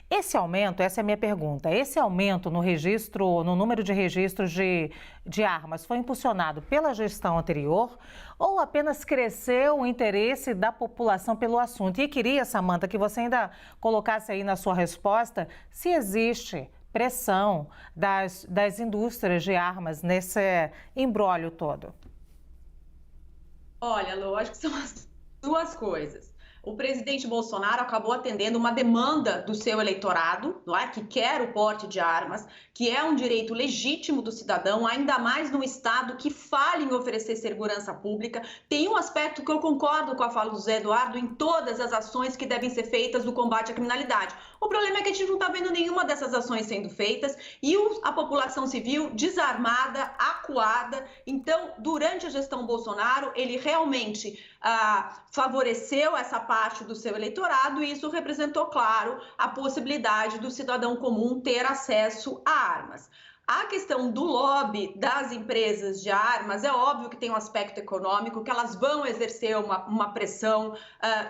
Esse aumento, essa é a minha pergunta, esse aumento no registro, no número de registros de armas foi impulsionado pela gestão anterior ou apenas cresceu o interesse da população pelo assunto? E queria, Samanta, que você ainda colocasse aí na sua resposta se existe pressão das indústrias de armas nesse imbróglio todo. Olha, Lô, acho que são as duas coisas. O presidente Bolsonaro acabou atendendo uma demanda do seu eleitorado, não é? Que quer o porte de armas, que é um direito legítimo do cidadão, ainda mais num estado que falha em oferecer segurança pública. Tem um aspecto que eu concordo com a fala do Zé Eduardo em todas as ações que devem ser feitas no combate à criminalidade. O problema é que a gente não está vendo nenhuma dessas ações sendo feitas e a população civil desarmada, acuada. Então, durante a gestão Bolsonaro, ele realmente favoreceu essa parte do seu eleitorado e isso representou, claro, a possibilidade do cidadão comum ter acesso a armas. A questão do lobby das empresas de armas, é óbvio que tem um aspecto econômico, que elas vão exercer uma pressão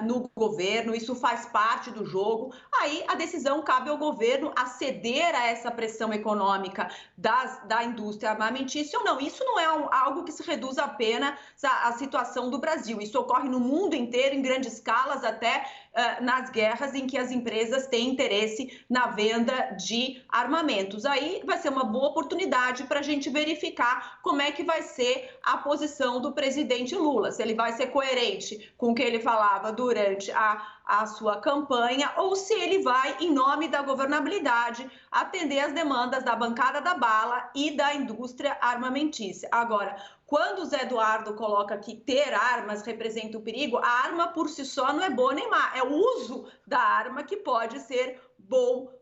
no governo, isso faz parte do jogo. Aí a decisão cabe ao governo a ceder a essa pressão econômica da indústria armamentícia ou não. Isso não é algo que se reduz apenas à situação do Brasil. Isso ocorre no mundo inteiro, em grandes escalas, até nas guerras em que as empresas têm interesse na venda de armamentos. Aí vai ser uma boa oportunidade para a gente verificar como é que vai ser a posição do presidente Lula, se ele vai ser coerente com o que ele falava durante a sua campanha ou se ele vai, em nome da governabilidade, atender as demandas da bancada da bala e da indústria armamentícia. Agora, quando o Zé Eduardo coloca que ter armas representa o perigo, a arma por si só não é boa nem má, é o uso da arma que pode ser bom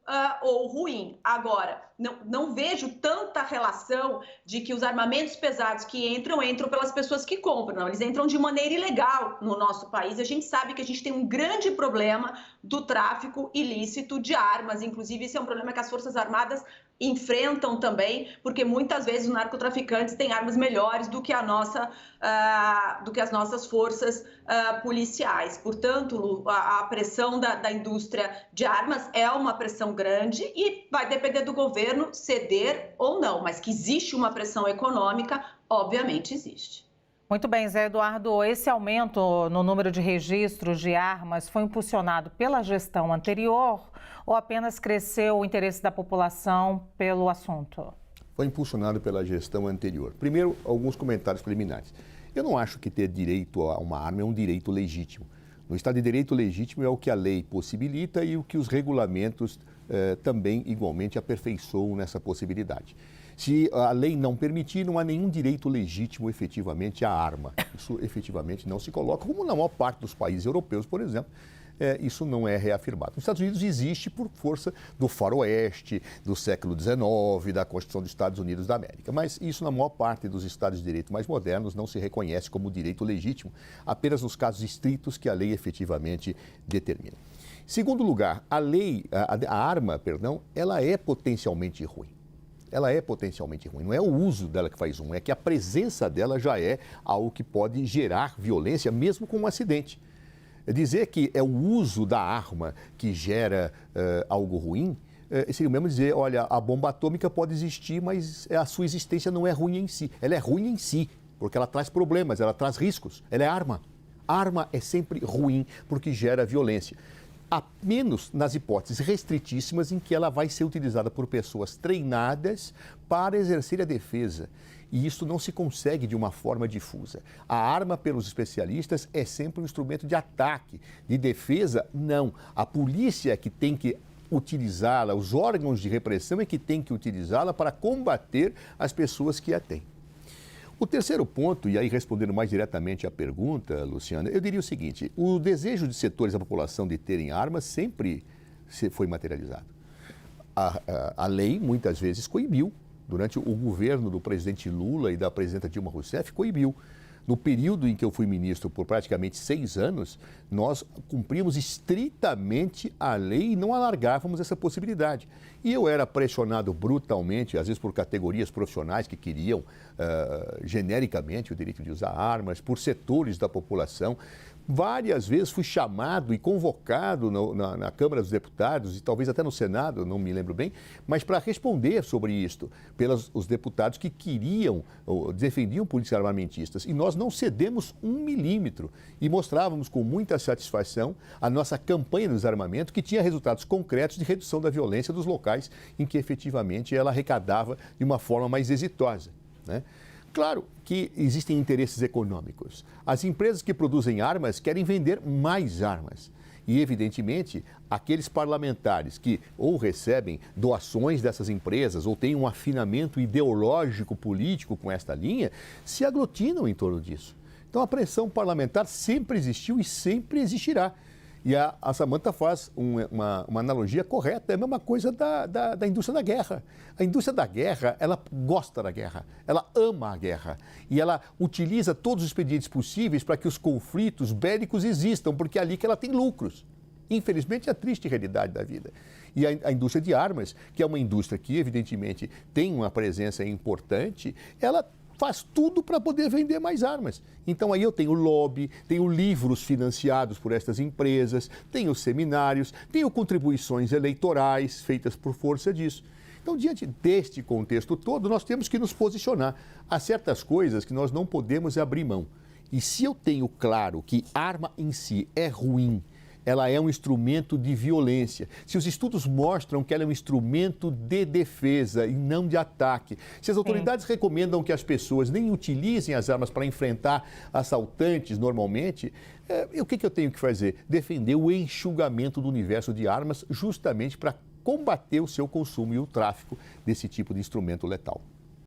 ou ruim. Agora, não vejo tanta relação de que os armamentos pesados que entram pelas pessoas que compram. Não, eles entram de maneira ilegal no nosso país. A gente sabe que a gente tem um grande problema do tráfico ilícito de armas. Inclusive, esse é um problema que as Forças Armadas enfrentam também, porque muitas vezes os narcotraficantes têm armas melhores do que as nossas forças policiais. Portanto, Lu, a pressão da indústria de armas é uma pressão grande e vai depender do governo ceder ou não, mas que existe uma pressão econômica, obviamente existe. Muito bem, Zé Eduardo, esse aumento no número de registros de armas foi impulsionado pela gestão anterior ou apenas cresceu o interesse da população pelo assunto? Foi impulsionado pela gestão anterior. Primeiro, alguns comentários preliminares. Eu não acho que ter direito a uma arma é um direito legítimo. No Estado de Direito legítimo é o que a lei possibilita e o que os regulamentos também igualmente aperfeiçoam nessa possibilidade. Se a lei não permitir, não há nenhum direito legítimo efetivamente à arma. Isso efetivamente não se coloca, como na maior parte dos países europeus, por exemplo. Isso não é reafirmado. Nos Estados Unidos existe por força do faroeste, do século XIX, da Constituição dos Estados Unidos da América. Mas isso, na maior parte dos Estados de Direito mais modernos, não se reconhece como direito legítimo, apenas nos casos estritos que a lei efetivamente determina. Segundo lugar, a arma, ela é potencialmente ruim. Ela é potencialmente ruim. Não é o uso dela que faz ruim, é que a presença dela já é algo que pode gerar violência, mesmo com um acidente. Dizer que é o uso da arma que gera algo ruim, seria o mesmo dizer, olha, a bomba atômica pode existir, mas a sua existência não é ruim em si. Ela é ruim em si, porque ela traz problemas, ela traz riscos. Ela é arma. Arma é sempre ruim porque gera violência. Apenas nas hipóteses restritíssimas em que ela vai ser utilizada por pessoas treinadas para exercer a defesa. E isso não se consegue de uma forma difusa. A arma, pelos especialistas, é sempre um instrumento de ataque, de defesa, não. A polícia é que tem que utilizá-la, os órgãos de repressão é que tem que utilizá-la para combater as pessoas que a têm. O terceiro ponto, e aí respondendo mais diretamente à pergunta, Luciana, eu diria o seguinte: o desejo de setores da população de terem armas sempre foi materializado. A lei, muitas vezes, coibiu. Durante o governo do presidente Lula e da presidenta Dilma Rousseff, coibiu. No período em que eu fui ministro, por praticamente 6 anos, nós cumprimos estritamente a lei e não alargávamos essa possibilidade. E eu era pressionado brutalmente, às vezes por categorias profissionais que queriam genericamente o direito de usar armas, por setores da população, várias vezes fui chamado e convocado na Câmara dos Deputados e talvez até no Senado, não me lembro bem, mas para responder sobre isto pelos os deputados que queriam ou defendiam políticas armamentistas. E nós não cedemos 1 milímetro e mostrávamos com muita satisfação a nossa campanha de desarmamento, que tinha resultados concretos de redução da violência dos locais em que efetivamente ela arrecadava de uma forma mais exitosa, né? Claro que existem interesses econômicos. As empresas que produzem armas querem vender mais armas. E, evidentemente, aqueles parlamentares que ou recebem doações dessas empresas ou têm um afinamento ideológico político com esta linha, se aglutinam em torno disso. Então, a pressão parlamentar sempre existiu e sempre existirá. E a Samantha faz uma analogia correta, é a mesma coisa da indústria da guerra. A indústria da guerra, ela gosta da guerra, ela ama a guerra. E ela utiliza todos os expedientes possíveis para que os conflitos bélicos existam, porque é ali que ela tem lucros. Infelizmente, é a triste realidade da vida. E a indústria de armas, que é uma indústria que, evidentemente, tem uma presença importante, ela faz tudo para poder vender mais armas. Então aí eu tenho lobby, tenho livros financiados por estas empresas, tenho seminários, tenho contribuições eleitorais feitas por força disso. Então, diante deste contexto todo, nós temos que nos posicionar. Há certas coisas que nós não podemos abrir mão. E se eu tenho claro que arma em si é ruim, ela é um instrumento de violência. Se os estudos mostram que ela é um instrumento de defesa e não de ataque, se as autoridades recomendam que as pessoas nem utilizem as armas para enfrentar assaltantes normalmente, o que eu tenho que fazer? Defender o enxugamento do universo de armas justamente para combater o seu consumo e o tráfico desse tipo de instrumento letal.